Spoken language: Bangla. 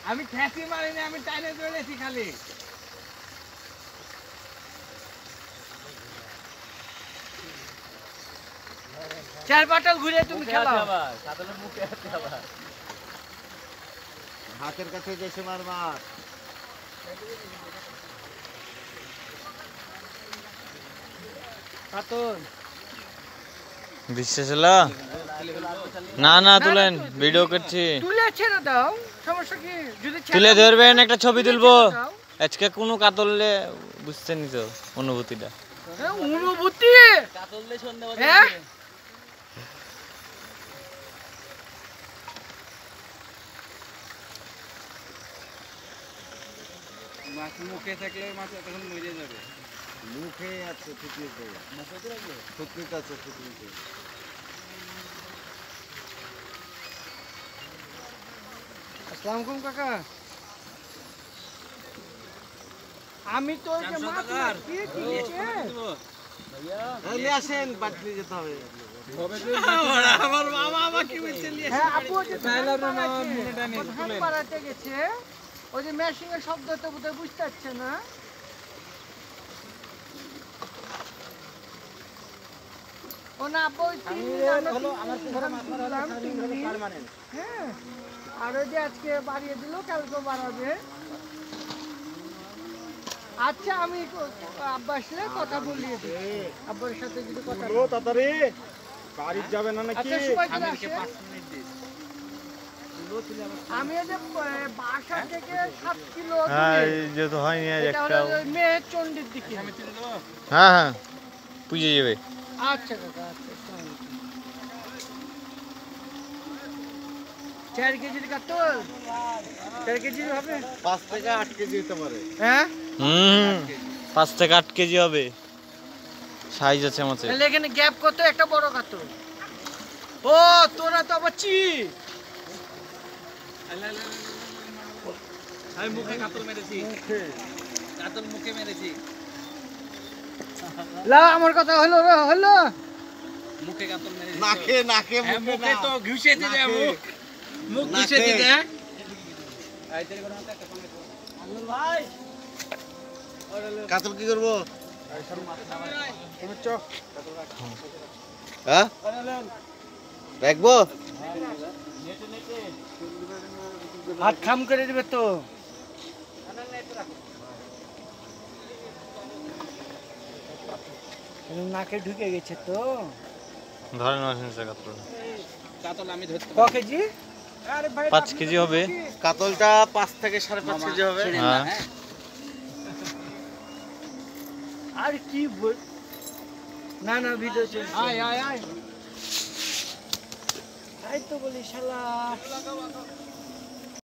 আমি ঠেসি মারিনি, আমি টাইনে চলেছি খালি। চার বাটাল ঘুরে তুমি খেলাও। হাতের কাছে গেছে মার মার। বিশ্বাস হলো না? না তুলেন, ভিডিও করছি। তুলে ছেড়ে দাও, সমস্যা কি? যদি তুলে ধরবেন, একটা ছবি তুলবো। আজকে কোনো কাতললে বুঝছেনই তো অনুভূতিটা। অনুভূতি কাতললে সন্ধ্যা মাছ মুখে থাকলে মাছ তখন মরে যাবে। মুখে আছে থুতনিতে, থুতনিতে আছে থুতনিতে। আসসালামু আলাইকুম কাকা। আমি তো ওই যে মাছ মারছি, নিয়ে আসেন, বাড়ি নিয়ে যেতে হবে। আমার মামা আমাকে বলছে নিয়ে আসেন। আপু যে ধান পাড়াতে গেছে, ওই যে মেশিং এর শব্দ তো বোধহয় বুঝতে পারছে না। ও না আপু, হ্যাঁ, আর ওই যে আজকে বাড়িয়ে দিল, কালকে বাড়াবে। আচ্ছা, আমি আব্বা আসলে কথা বলিয়ে দিই, আব্বার সাথে যদি কথা তাড়াতাড়ি বাড়ি যাবে না নাকি? আমি ওই যে বাসা থেকে 7 কিলো যেহেতু হয়নি একটা মেয়ে চন্ডির দিকে। হ্যাঁ হ্যাঁ, পুজো যাবে। আচ্ছা কাকা, আচ্ছা। 4 কেজির কাতল, 4 কেজির হবে। 5 থেকে 8 কেজি হতে পারে। হ্যাঁ, 5 থেকে 8 কেজি হবে, সাইজ আছে আমাদের। তাহলে এখানে গ্যাপ কত? একটা বড় কাতল। ও তোরা তো আবার আমি মুখে কাতল মেরেছি, কাতল মুখে মেরেছি। লা আমার কথা হলো হলো, মুখে কাতল মেরেছি। নাকে নাকে মুখে তো ঘুষে দিলে, মুখ ঘুষে দিলে। ভাই কাতল কি করবো? হ্যাঁ, রাখবো। হাত খাম করে দিবে তো। নাকে ঢুকে গেছে তো। ধরেন কাতল কাতল আমি ধরতে ক কেজি? 5 কেজি হবে। কাতলটা 5 থেকে 5.5 কেজি হবে। হ্যাঁ, আর কি বল, না না ভিডিও চলছে। আয় আয় আয়, তাই তো বলি শালা।